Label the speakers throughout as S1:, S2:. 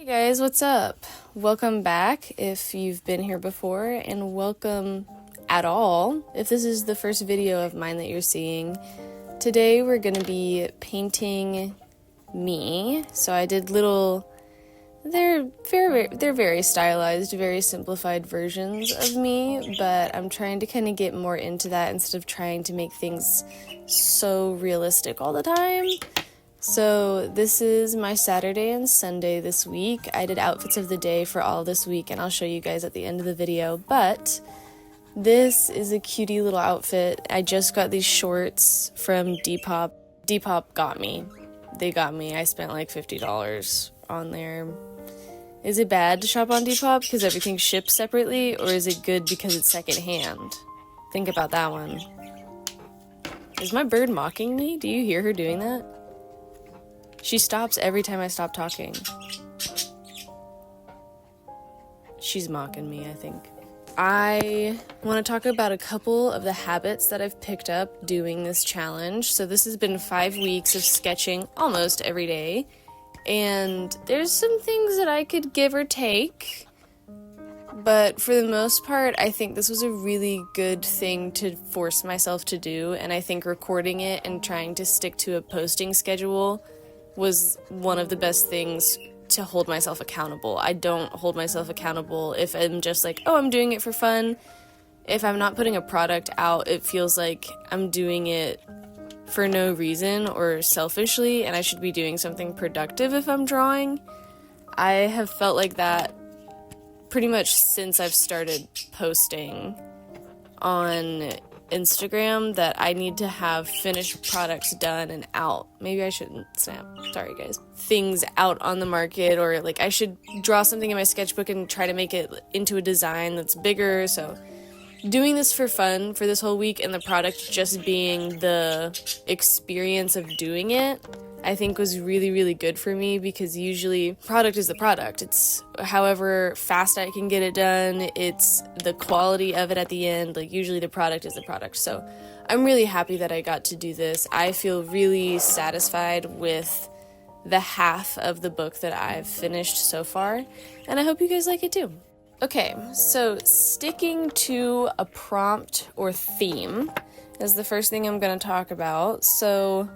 S1: Hey guys, what's up? Welcome back if you've been here before, and welcome at all if this is the first video of mine that you're seeing. Today we're going to be painting me. So I did they're very stylized, very simplified versions of me, but I'm trying to kind of get more into that instead of trying to make things so realistic all the time. So this is my Saturday and Sunday this week. I did outfits of the day for all this week, and I'll show you guys at the end of the video, but this is a cutie little outfit. I just got these shorts from Depop. Depop got me. They got me. I spent like $50 on there. Is it bad to shop on Depop because everything ships separately, or is it good because it's secondhand? Think about that one. Is my bird mocking me? Do you hear her doing that? She stops every time I stop talking. She's mocking me, I think. I want to talk about a couple of the habits that I've picked up doing this challenge. So this has been 5 weeks of sketching almost every day. And there's some things that I could give or take. But for the most part, I think this was a really good thing to force myself to do. And I think recording it and trying to stick to a posting schedule was one of the best things to hold myself accountable. I don't hold myself accountable if I'm just like, oh, I'm doing it for fun. If I'm not putting a product out, it feels like I'm doing it for no reason or selfishly, and I should be doing something productive if I'm drawing. I have felt like that pretty much since I've started posting on Instagram, that I need to have finished products done and out. Maybe I shouldn't snap. Sorry, guys. Things out on the market, or like I should draw something in my sketchbook and try to make it into a design that's bigger. So doing this for fun for this whole week and the product just being the experience of doing it, I think was really, really good for me, because usually product is the product. It's however fast I can get it done. It's the quality of it at the end. Like usually the product is the product. So I'm really happy that I got to do this. I feel really satisfied with the half of the book that I've finished so far, and I hope you guys like it too. Okay, so sticking to a prompt or theme is the first thing I'm going to talk about. So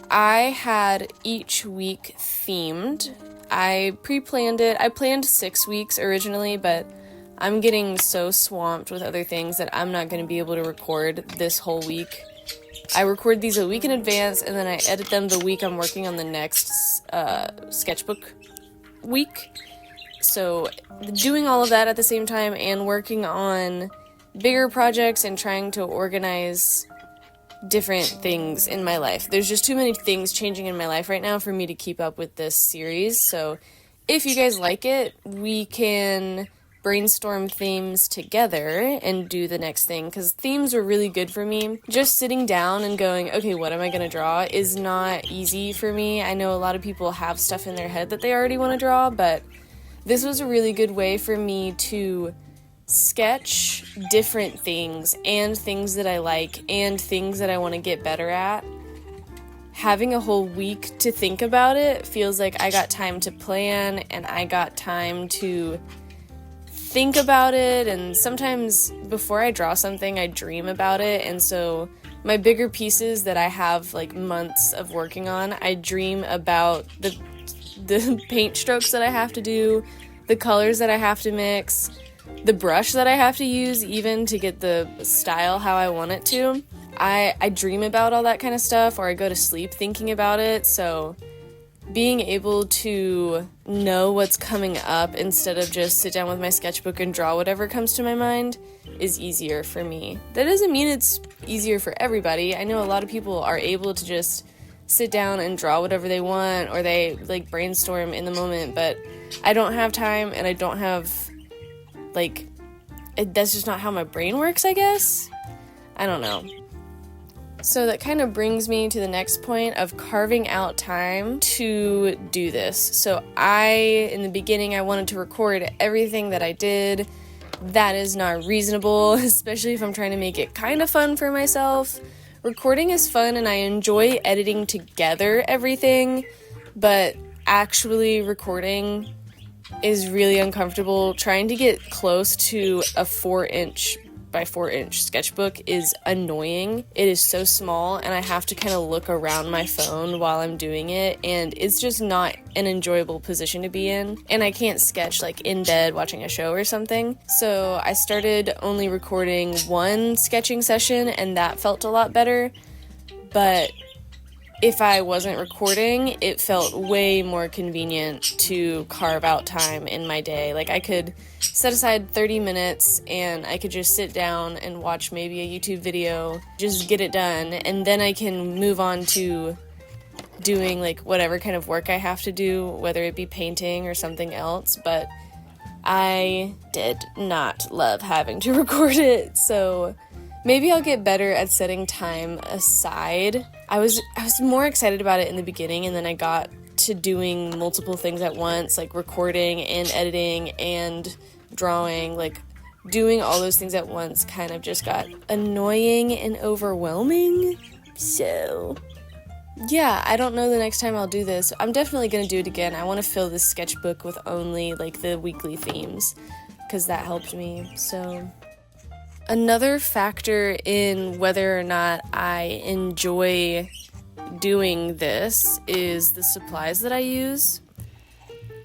S1: I had each week themed. I pre-planned it. I planned 6 weeks originally, but I'm getting so swamped with other things that I'm not going to be able to record this whole week. I record these a week in advance, and then I edit them the week I'm working on the next sketchbook week. So doing all of that at the same time and working on bigger projects and trying to organize different things in my life. There's just too many things changing in my life right now for me to keep up with this series. So if you guys like it, we can brainstorm themes together and do the next thing, because themes are really good for me. Just sitting down and going, okay, what am I going to draw is not easy for me. I know a lot of people have stuff in their head that they already want to draw, but this was a really good way for me to sketch different things and things that I like and things that I want to get better at. Having a whole week to think about it feels like I got time to plan and I got time to think about it, and sometimes before I draw something I dream about it, and so my bigger pieces that I have like months of working on, I dream about the paint strokes that I have to do, the colors that I have to mix, the brush that I have to use even to get the style how I want it to. I dream about all that kind of stuff, or I go to sleep thinking about it, so being able to know what's coming up instead of just sit down with my sketchbook and draw whatever comes to my mind is easier for me. That doesn't mean it's easier for everybody. I know a lot of people are able to just sit down and draw whatever they want, or they like brainstorm in the moment, but I don't have time, and I don't have that's just not how my brain works, I guess. I don't know. So that kind of brings me to the next point of carving out time to do this. So in the beginning, I wanted to record everything that I did. That is not reasonable, especially if I'm trying to make it kind of fun for myself. Recording is fun, and I enjoy editing together everything, but actually recording is really uncomfortable. Trying to get close to a 4" by 4" sketchbook is annoying. It is so small, and I have to kind of look around my phone while I'm doing it, and it's just not an enjoyable position to be in. And I can't sketch like in bed watching a show or something. So I started only recording one sketching session, and that felt a lot better. But if I wasn't recording, it felt way more convenient to carve out time in my day. Like, I could set aside 30 minutes and I could just sit down and watch maybe a YouTube video, just get it done, and then I can move on to doing like whatever kind of work I have to do, whether it be painting or something else. But I did not love having to record it, so maybe I'll get better at setting time aside. I was more excited about it in the beginning, and then I got to doing multiple things at once, like recording and editing and drawing. Like, doing all those things at once kind of just got annoying and overwhelming. So yeah, I don't know the next time I'll do this. I'm definitely going to do it again. I want to fill this sketchbook with only like the weekly themes, because that helped me. So another factor in whether or not I enjoy doing this is the supplies that I use.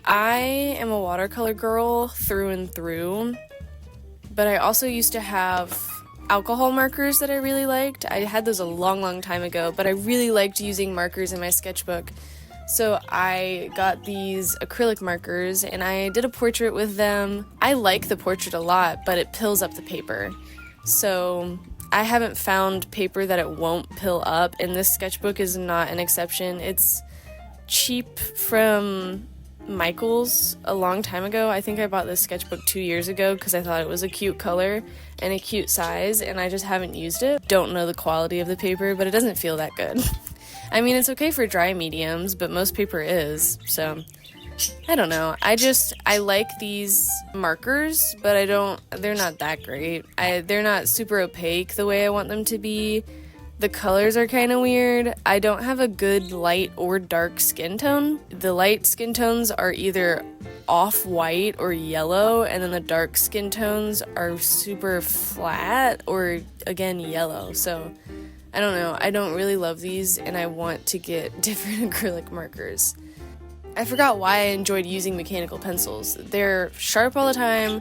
S1: I am a watercolor girl through and through, but I also used to have alcohol markers that I really liked. I had those a long time ago, but I really liked using markers in my sketchbook. So I got these acrylic markers and I did a portrait with them. I like the portrait a lot, but it pills up the paper. So I haven't found paper that it won't pill up, and this sketchbook is not an exception. It's cheap from Michael's a long time ago. I think I bought this sketchbook 2 years ago because I thought it was a cute color and a cute size, and I just haven't used it. Don't know the quality of the paper, but it doesn't feel that good. I mean, it's okay for dry mediums, but most paper is, so I don't know. I like these markers, but they're not that great. They're not super opaque the way I want them to be. The colors are kind of weird. I don't have a good light or dark skin tone. The light skin tones are either off-white or yellow, and then the dark skin tones are super flat or, again, yellow. So I don't know. I don't really love these, and I want to get different acrylic markers. I forgot why I enjoyed using mechanical pencils. They're sharp all the time,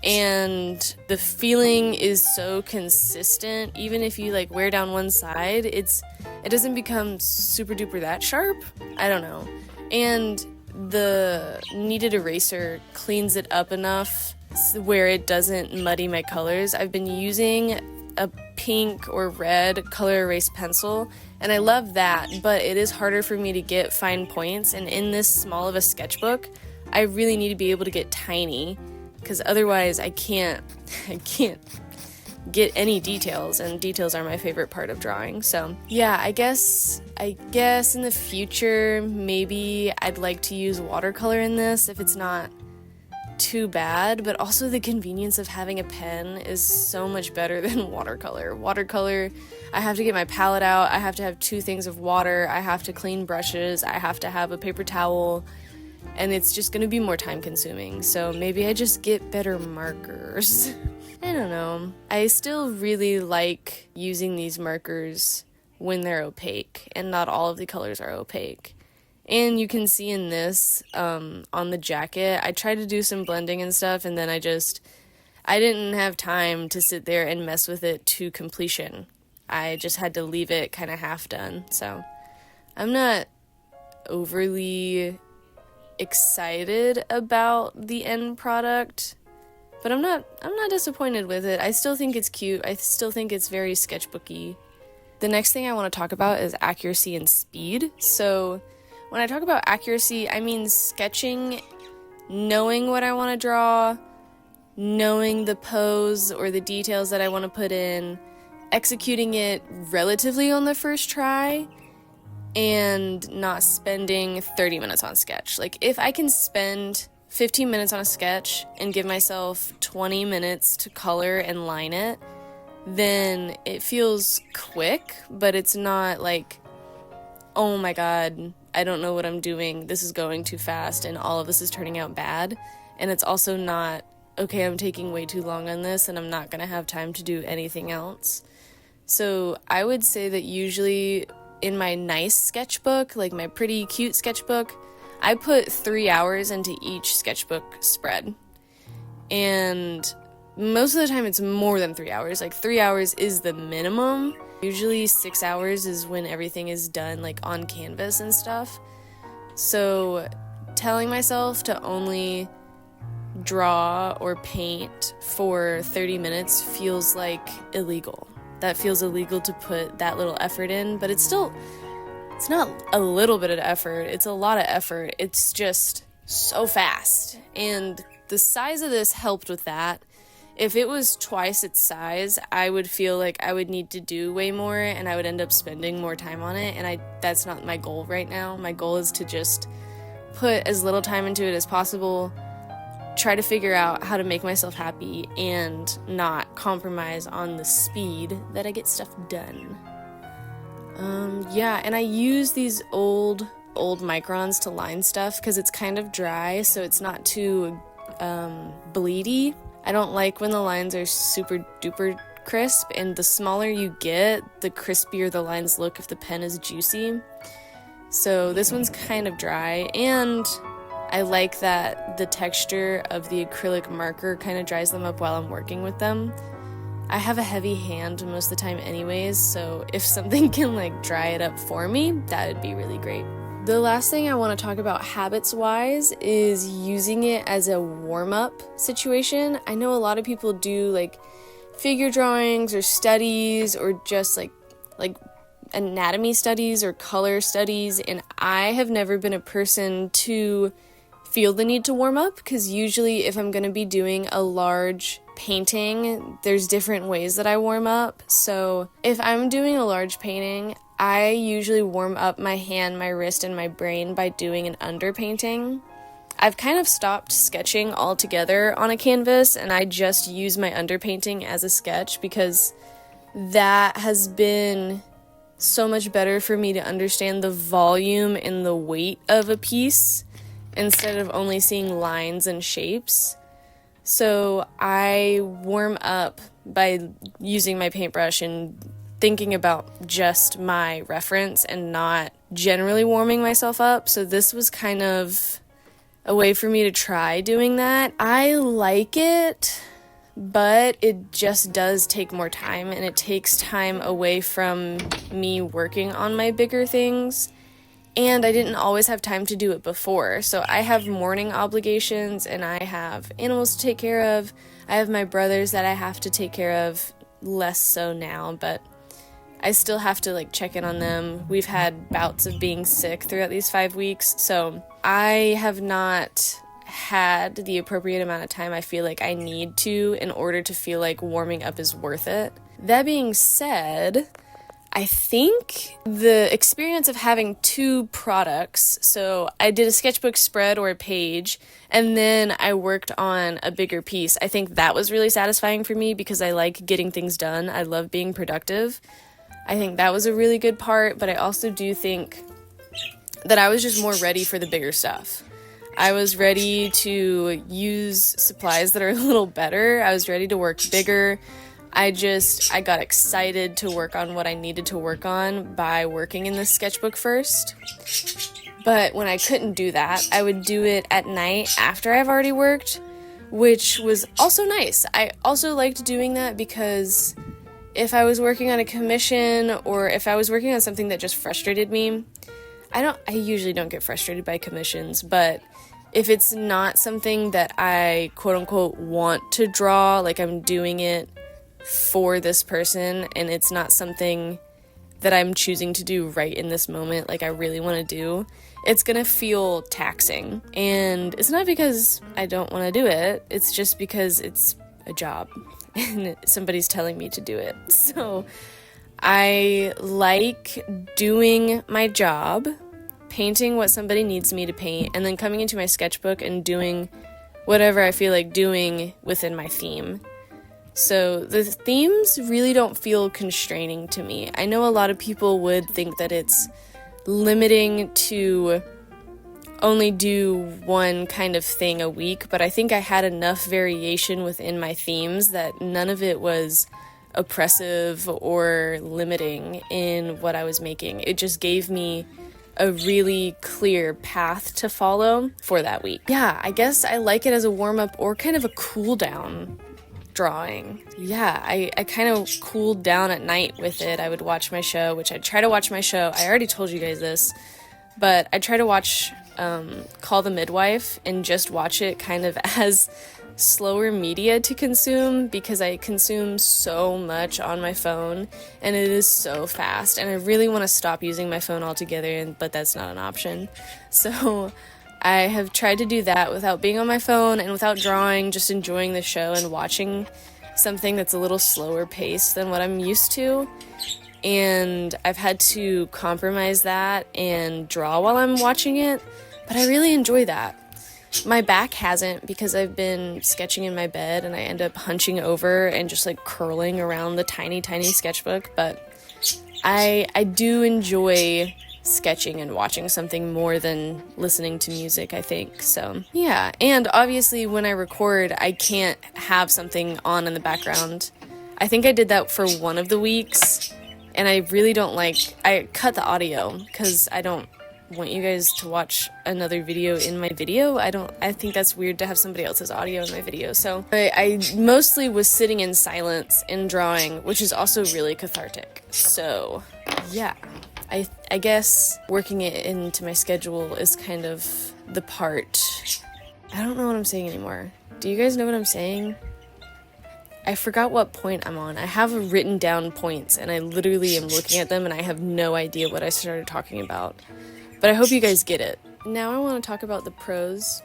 S1: and the feeling is so consistent. Even if you like wear down one side, it doesn't become super duper that sharp. I don't know. And the kneaded eraser cleans it up enough where it doesn't muddy my colors. I've been using a pink or red color erase pencil, and I love that, but it is harder for me to get fine points, and in this small of a sketchbook, I really need to be able to get tiny, because otherwise I can't get any details, and details are my favorite part of drawing. So yeah, I guess in the future, maybe I'd like to use watercolor in this if it's not too bad, but also the convenience of having a pen is so much better than watercolor. Watercolor, I have to get my palette out, I have to have 2 things of water, I have to clean brushes, I have to have a paper towel, and it's just going to be more time consuming. So maybe I just get better markers. I don't know. I still really like using these markers when they're opaque, and not all of the colors are opaque. And you can see in this, on the jacket, I tried to do some blending and stuff, and then I didn't have time to sit there and mess with it to completion. I just had to leave it kind of half done. So I'm not overly excited about the end product, but I'm not disappointed with it. I still think it's cute. I still think it's very sketchbooky. The next thing I want to talk about is accuracy and speed. So when I talk about accuracy, I mean sketching, knowing what I want to draw, knowing the pose or the details that I want to put in, executing it relatively on the first try, and not spending 30 minutes on sketch. Like, if I can spend 15 minutes on a sketch and give myself 20 minutes to color and line it, then it feels quick, but it's not like, oh my god, I don't know what I'm doing, this is going too fast, and all of this is turning out bad. And it's also not, okay, I'm taking way too long on this and I'm not going to have time to do anything else. So I would say that usually in my nice sketchbook, like my pretty cute sketchbook, I put 3 hours into each sketchbook spread. And most of the time it's more than 3 hours. Like 3 hours is the minimum. Usually 6 hours is when everything is done, like on canvas and stuff. So telling myself to only draw or paint for 30 minutes feels like illegal. That feels illegal to put that little effort in, but it's not a little bit of effort, it's a lot of effort. It's just so fast. And the size of this helped with that. If it was twice its size, I would feel like I would need to do way more and I would end up spending more time on it, and that's not my goal right now. My goal is to just put as little time into it as possible, try to figure out how to make myself happy and not compromise on the speed that I get stuff done. And I use these old microns to line stuff because it's kind of dry, so it's not too bleedy. I don't like when the lines are super duper crisp, and the smaller you get, the crispier the lines look if the pen is juicy. So this one's kind of dry, and I like that the texture of the acrylic marker kind of dries them up while I'm working with them. I have a heavy hand most of the time anyways, so if something can like dry it up for me, that would be really great. The last thing I want to talk about habits-wise is using it as a warm-up situation. I know a lot of people do like figure drawings or studies or just like anatomy studies or color studies, and I have never been a person to feel the need to warm up, because usually if I'm going to be doing a large painting, there's different ways that I warm up. So if I'm doing a large painting, I usually warm up my hand, my wrist, and my brain by doing an underpainting. I've kind of stopped sketching altogether on a canvas, and I just use my underpainting as a sketch because that has been so much better for me to understand the volume and the weight of a piece instead of only seeing lines and shapes. So I warm up by using my paintbrush and thinking about just my reference and not generally warming myself up. So this was kind of a way for me to try doing that. I like it, but it just does take more time, and it takes time away from me working on my bigger things. And I didn't always have time to do it before. So I have morning obligations, and I have animals to take care of. I have my brothers that I have to take care of, less so now, but I still have to like check in on them. We've had bouts of being sick throughout these 5 weeks, so I have not had the appropriate amount of time I feel like I need to in order to feel like warming up is worth it. That being said, I think the experience of having 2 products, so I did a sketchbook spread or a page, and then I worked on a bigger piece. I think that was really satisfying for me because I like getting things done. I love being productive. I think that was a really good part, but I also do think that I was just more ready for the bigger stuff. I was ready to use supplies that are a little better. I was ready to work bigger. I got excited to work on what I needed to work on by working in the sketchbook first. But when I couldn't do that, I would do it at night after I've already worked, which was also nice. I also liked doing that because if I was working on a commission or if I was working on something that just frustrated me, I usually don't get frustrated by commissions, but if it's not something that I quote-unquote want to draw, like I'm doing it for this person and it's not something that I'm choosing to do right in this moment, like I really want to do, it's gonna feel taxing. And it's not because I don't want to do it, it's just because it's a job and somebody's telling me to do it. So I like doing my job, painting what somebody needs me to paint, and then coming into my sketchbook and doing whatever I feel like doing within my theme. So the themes really don't feel constraining to me. I know a lot of people would think that it's limiting to only do one kind of thing a week, but I think I had enough variation within my themes that none of it was oppressive or limiting in what I was making. It just gave me a really clear path to follow for that week. Yeah, I guess I like it as a warm-up or kind of a cool down drawing. Yeah, I kind of cooled down at night with it. I would watch my show, which I try to watch my show. I already told you guys this, but I try to watch Call the Midwife and just watch it kind of as slower media to consume, because I consume so much on my phone and it is so fast, and I really want to stop using my phone altogether, but that's not an option. So I have tried to do that without being on my phone and without drawing, just enjoying the show and watching something that's a little slower paced than what I'm used to. And I've had to compromise that and draw while I'm watching it, but I really enjoy that. My back hasn't, because I've been sketching in my bed and I end up hunching over and just like curling around the tiny sketchbook, but I do enjoy sketching and watching something more than listening to music, I think. So yeah, and obviously when I record, I can't have something on in the background. I think I did that for one of the weeks, and I really don't I cut the audio because I don't want you guys to watch another video in my video. I think that's weird to have somebody else's audio in my video. So I mostly was sitting in silence and drawing, which is also really cathartic. So yeah, I guess working it into my schedule is kind of the part. I don't know what I'm saying anymore. Do you guys know what I'm saying? I forgot what point I'm on. I have written down points and I literally am looking at them and I have no idea what I started talking about. But I hope you guys get it. Now I want to talk about the pros.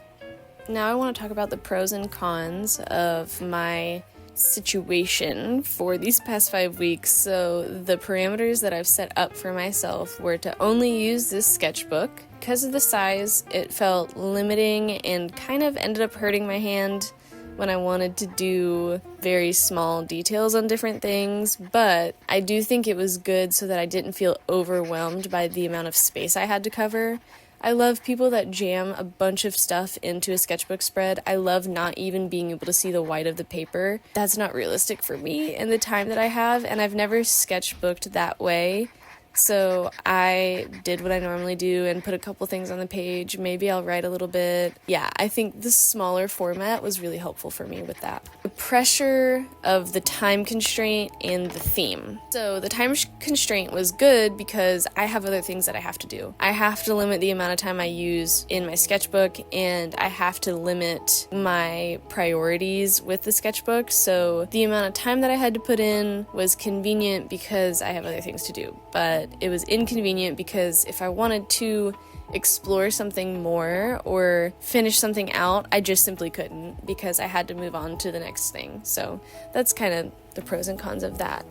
S1: And cons of my situation for these past 5 weeks. So the parameters that I've set up for myself were to only use this sketchbook. Because of the size, it felt limiting and kind of ended up hurting my hand when I wanted to do very small details on different things, but I do think it was good so that I didn't feel overwhelmed by the amount of space I had to cover. I love people that jam a bunch of stuff into a sketchbook spread. I love not even being able to see the white of the paper. That's not realistic for me in the time that I have, and I've never sketchbooked that way. So I did what I normally do and put a couple things on the page. Maybe I'll write a little bit. Yeah, I think the smaller format was really helpful for me with that. The pressure of the time constraint and the theme. So the time constraint was good because I have other things that I have to do. I have to limit the amount of time I use in my sketchbook, and I have to limit my priorities with the sketchbook. So the amount of time that I had to put in was convenient because I have other things to do. But it was inconvenient because if I wanted to explore something more or finish something out, I just simply couldn't because I had to move on to the next thing. So that's kind of the pros and cons of that.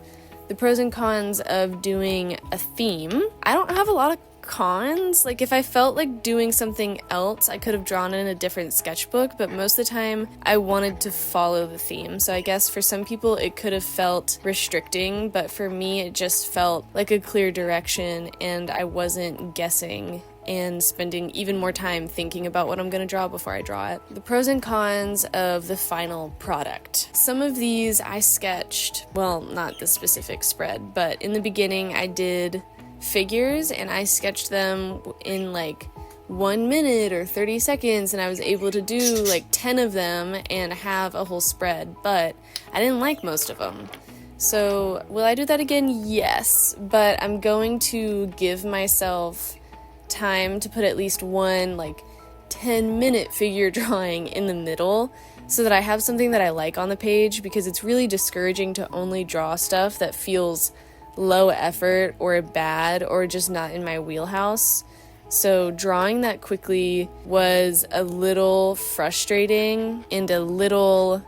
S1: The pros and cons of doing a theme. I don't have a lot of cons. Like, if I felt like doing something else, I could have drawn it in a different sketchbook, but most of the time I wanted to follow the theme. So I guess for some people it could have felt restricting, but for me it just felt like a clear direction, and I wasn't guessing and spending even more time thinking about what I'm going to draw before I draw it. The pros and cons of the final product. Some of these I sketched, well, not the specific spread, but in the beginning I did figures and I sketched them in like 1 minute or 30 seconds, and I was able to do like 10 of them and have a whole spread, but I didn't like most of them. So will I do that again? Yes, but I'm going to give myself time to put at least one like 10-minute figure drawing in the middle so that I have something that I like on the page, because it's really discouraging to only draw stuff that feels low effort or bad or just not in my wheelhouse. So drawing that quickly was a little frustrating and a little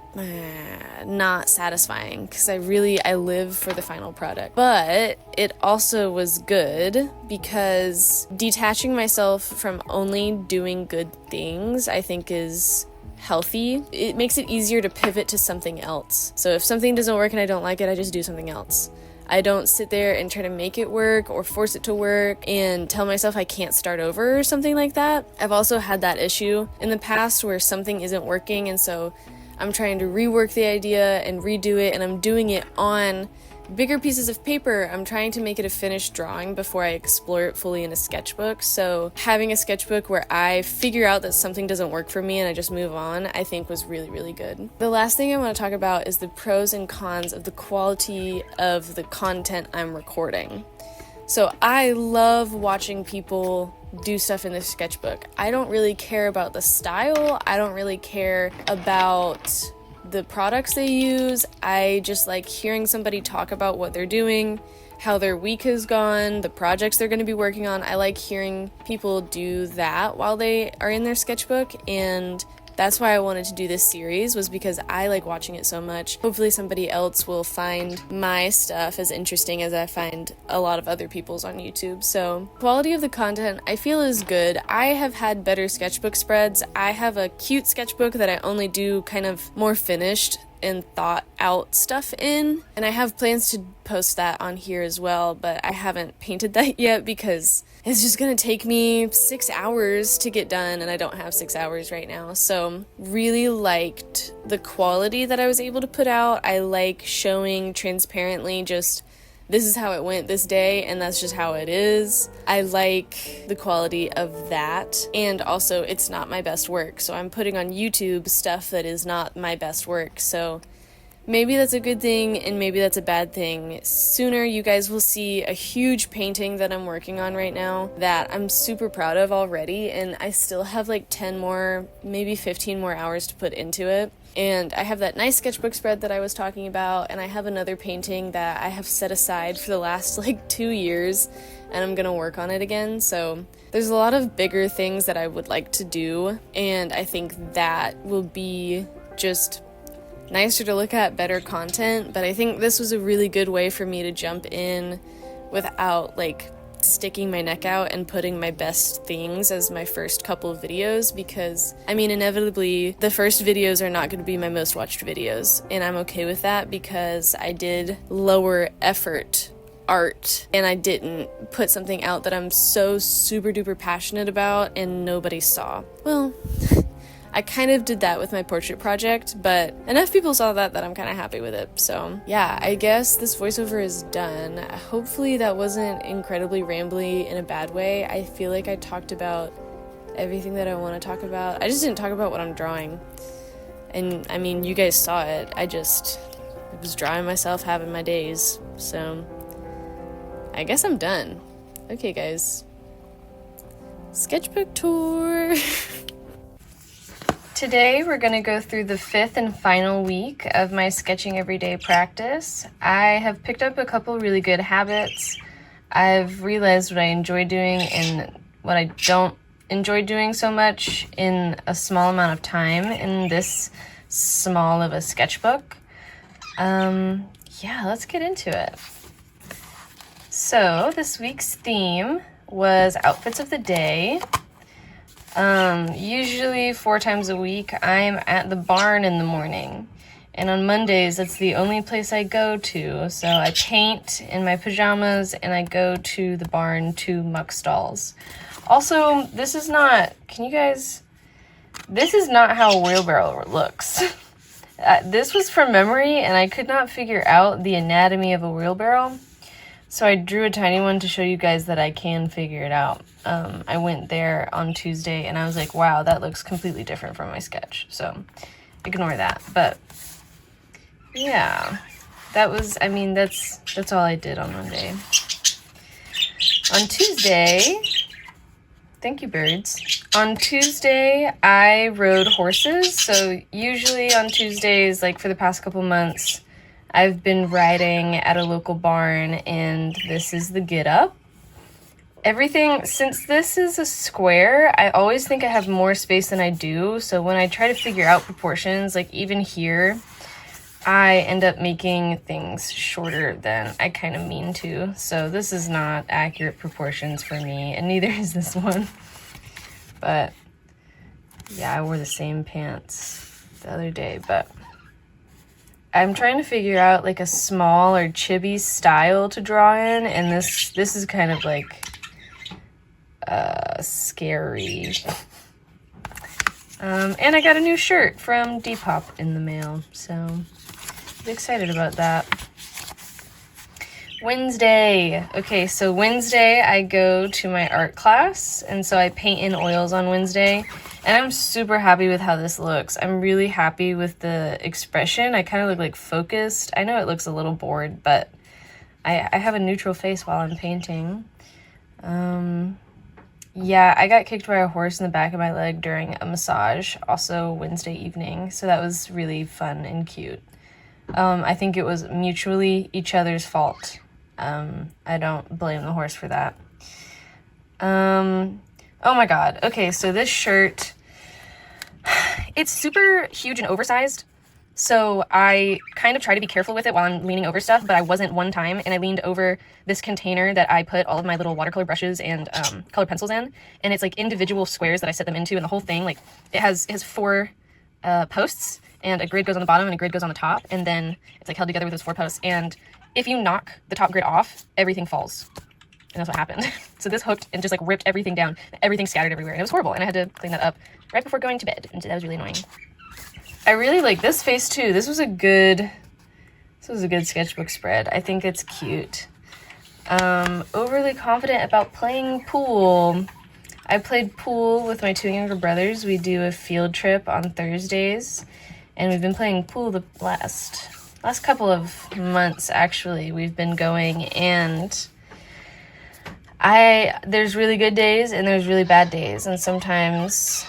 S1: not satisfying, because I live for the final product. But it also was good because detaching myself from only doing good things, I think, is healthy. It makes it easier to pivot to something else. So if something doesn't work and I don't like it, I just do something else. I don't sit there and try to make it work or force it to work and tell myself I can't start over or something like that. I've also had that issue in the past where something isn't working, and so I'm trying to rework the idea and redo it, and I'm doing it on bigger pieces of paper. I'm trying to make it a finished drawing before I explore it fully in a sketchbook. So having a sketchbook where I figure out that something doesn't work for me and I just move on, I think was really, really good. The last thing I want to talk about is the pros and cons of the quality of the content I'm recording. So I love watching people do stuff in the sketchbook. I don't really care about the style. I don't really care about the products they use. I just like hearing somebody talk about what they're doing, how their week has gone, the projects they're going to be working on. I like hearing people do that while they are in their sketchbook, and that's why I wanted to do this series, was because I like watching it so much. Hopefully somebody else will find my stuff as interesting as I find a lot of other people's on YouTube. So quality of the content I feel is good. I have had better sketchbook spreads. I have a cute sketchbook that I only do kind of more finished and thought out stuff in, and I have plans to post that on here as well, but I haven't painted that yet because it's just gonna take me 6 hours to get done, and I don't have 6 hours right now. So really liked the quality that I was able to put out. I like showing transparently just this is how it went this day, and that's just how it is. I like the quality of that, and also it's not my best work, so I'm putting on YouTube stuff that is not my best work. So maybe that's a good thing, and maybe that's a bad thing. Sooner you guys will see a huge painting that I'm working on right now that I'm super proud of already, and I still have like 10 more, maybe 15 more hours to put into it. And I have that nice sketchbook spread that I was talking about, and I have another painting that I have set aside for the last like 2 years, and I'm gonna work on it again. So there's a lot of bigger things that I would like to do, and I think that will be just nicer to look at, better content. But I think this was a really good way for me to jump in without like sticking my neck out and putting my best things as my first couple of videos, because I mean inevitably the first videos are not going to be my most watched videos, and I'm okay with that because I did lower effort art and I didn't put something out that I'm so super duper passionate about and nobody saw. Well, I kind of did that with my portrait project, but enough people saw that I'm kind of happy with it. So yeah, I guess this voiceover is done. Hopefully that wasn't incredibly rambly in a bad way. I feel like I talked about everything that I want to talk about. I just didn't talk about what I'm drawing. And I mean, you guys saw it. I was drawing myself, having my days. So I guess I'm done. Okay, guys. Sketchbook tour. Today we're going to go through the 5th and final week of my sketching everyday practice. I have picked up a couple really good habits. I've realized what I enjoy doing and what I don't enjoy doing so much in a small amount of time in this small of a sketchbook. Yeah, let's get into it. So this week's theme was outfits of the day. Usually 4 times a week, I'm at the barn in the morning, and on Mondays, that's the only place I go to. So I paint in my pajamas, and I go to the barn to muck stalls. Also, this is not how a wheelbarrow looks. This was from memory, and I could not figure out the anatomy of a wheelbarrow. So I drew a tiny one to show you guys that I can figure it out. I went there on Tuesday and I was like, wow, that looks completely different from my sketch. So ignore that. But yeah, that's all I did on Monday. On Tuesday, thank you, birds. On Tuesday, I rode horses. So usually on Tuesdays, like for the past couple months, I've been riding at a local barn, and this is the get up. Since this is a square, I always think I have more space than I do. So when I try to figure out proportions, like even here, I end up making things shorter than I kind of mean to. So this is not accurate proportions for me, and neither is this one. But yeah, I wore the same pants the other day, but I'm trying to figure out like a small or chibi style to draw in, and this is kind of like scary. And I got a new shirt from Depop in the mail, so I'm excited about that. Wednesday. Okay, so Wednesday I go to my art class, and so I paint in oils on Wednesday, and I'm super happy with how this looks. I'm really happy with the expression. I kind of look like focused. I know it looks a little bored, but I have a neutral face while I'm painting. Yeah, I got kicked by a horse in the back of my leg during a massage, also Wednesday evening, so that was really fun and cute. I think it was mutually each other's fault. I don't blame the horse for that. Oh my god. Okay, so this shirt, it's super huge and oversized. So I kind of try to be careful with it while I'm leaning over stuff, but I wasn't one time, and I leaned over this container that I put all of my little watercolor brushes and colored pencils in, and it's like individual squares that I set them into, and the whole thing, like, it has 4 posts, and a grid goes on the bottom and a grid goes on the top, and then it's like held together with those 4 posts, and if you knock the top grid off, everything falls. And that's what happened. So this hooked and just like ripped everything down. Everything scattered everywhere, and it was horrible, and I had to clean that up right before going to bed, and so that was really annoying. I really like this face too. This was a good sketchbook spread. I think it's cute. Overly confident about playing pool. I played pool with my 2 younger brothers. We do a field trip on Thursdays, and we've been playing pool the last couple of months, actually. We've been going, and there's really good days and there's really bad days, and sometimes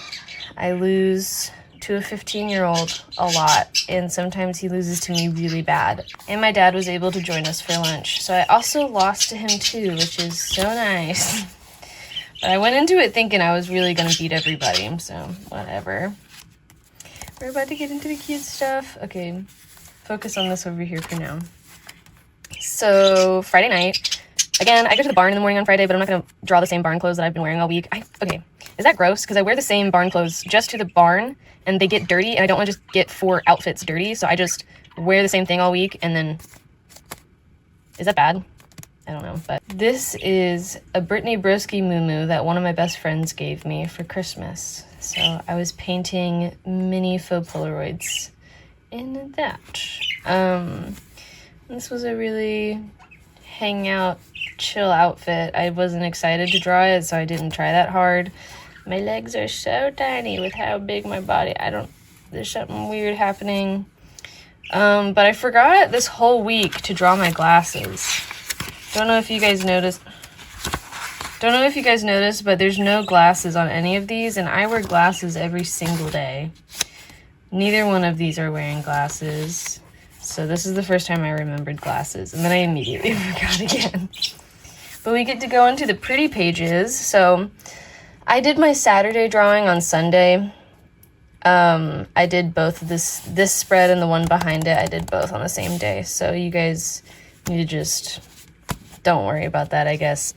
S1: I lose to a 15-year-old a lot, and sometimes he loses to me really bad. And my dad was able to join us for lunch, so I also lost to him too, which is so nice. But I went into it thinking I was really gonna beat everybody, so whatever. We're about to get into the cute stuff. Okay, focus on this over here for now. So Friday night, again, I go to the barn in the morning on Friday, but I'm not gonna draw the same barn clothes that I've been wearing all week. Okay, is that gross? Because I wear the same barn clothes just to the barn, and they get dirty, and I don't want to just get 4 outfits dirty, so I just wear the same thing all week, and then... Is that bad? I don't know, but... This is a Brittany Broski muumuu that one of my best friends gave me for Christmas. So I was painting mini faux Polaroids in that. This was a really hangout, chill outfit. I wasn't excited to draw it, so I didn't try that hard. My legs are so tiny with how big my body. There's something weird happening. But I forgot this whole week to draw my glasses. Don't know if you guys noticed, but there's no glasses on any of these, and I wear glasses every single day. Neither one of these are wearing glasses. So this is the first time I remembered glasses, and then I immediately forgot again. But we get to go into the pretty pages. So I did my Saturday drawing on Sunday. I did both this spread and the one behind it. I did both on the same day. So you guys need to just don't worry about that, I guess.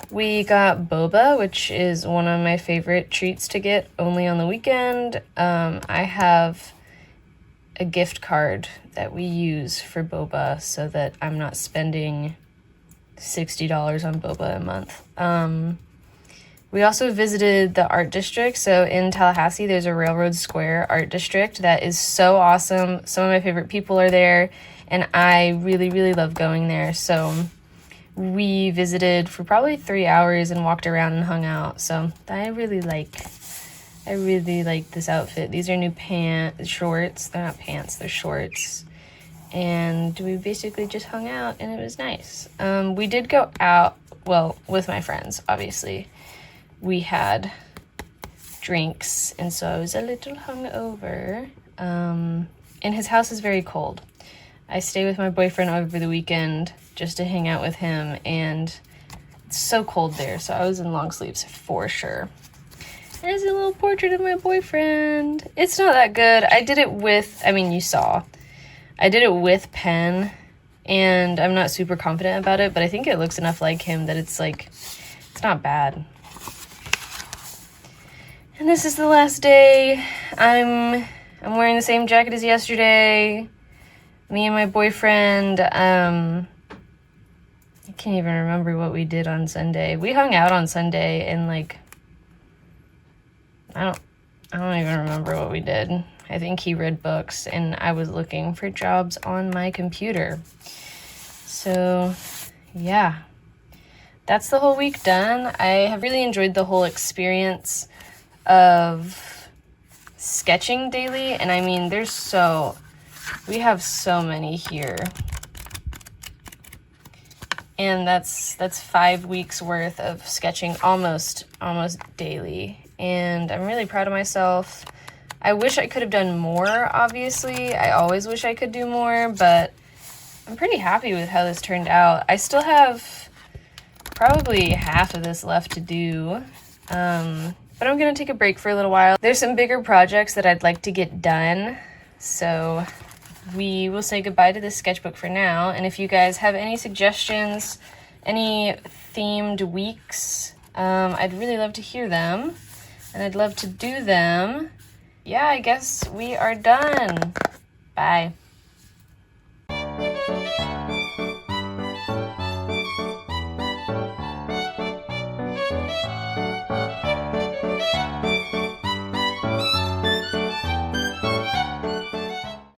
S1: We got boba, which is one of my favorite treats to get only on the weekend. I have a gift card that we use for boba so that I'm not spending $60 on boba a month. We also visited the art district. So in Tallahassee, there's a Railroad Square art district that is so awesome. Some of my favorite people are there, and I really, really love going there. So we visited for probably 3 hours and walked around and hung out. So I really like this outfit. These are new shorts. They're not pants, they're shorts. And we basically just hung out, and it was nice. We did go out, well, with my friends, obviously. We had drinks, and so I was a little hungover. And his house is very cold. I stay with my boyfriend over the weekend just to hang out with him, and it's so cold there, so I was in long sleeves for sure. There's a little portrait of my boyfriend. It's not that good. I did it with, you saw. I did it with pen, and I'm not super confident about it, but I think it looks enough like him that it's not bad. And this is the last day. I'm wearing the same jacket as yesterday. Me and my boyfriend, I can't even remember what we did on Sunday. We hung out on Sunday and like, I don't even remember what we did. I think he read books and I was looking for jobs on my computer. So yeah, that's the whole week done. I have really enjoyed the whole experience of sketching daily. And I mean, we have so many here. And that's 5 weeks worth of sketching almost daily. And I'm really proud of myself. I wish I could have done more, obviously. I always wish I could do more, but I'm pretty happy with how this turned out. I still have probably half of this left to do, but I'm gonna take a break for a little while. There's some bigger projects that I'd like to get done, so we will say goodbye to this sketchbook for now. And if you guys have any suggestions, any themed weeks, I'd really love to hear them, and I'd love to do them. Yeah, I guess we are done. Bye.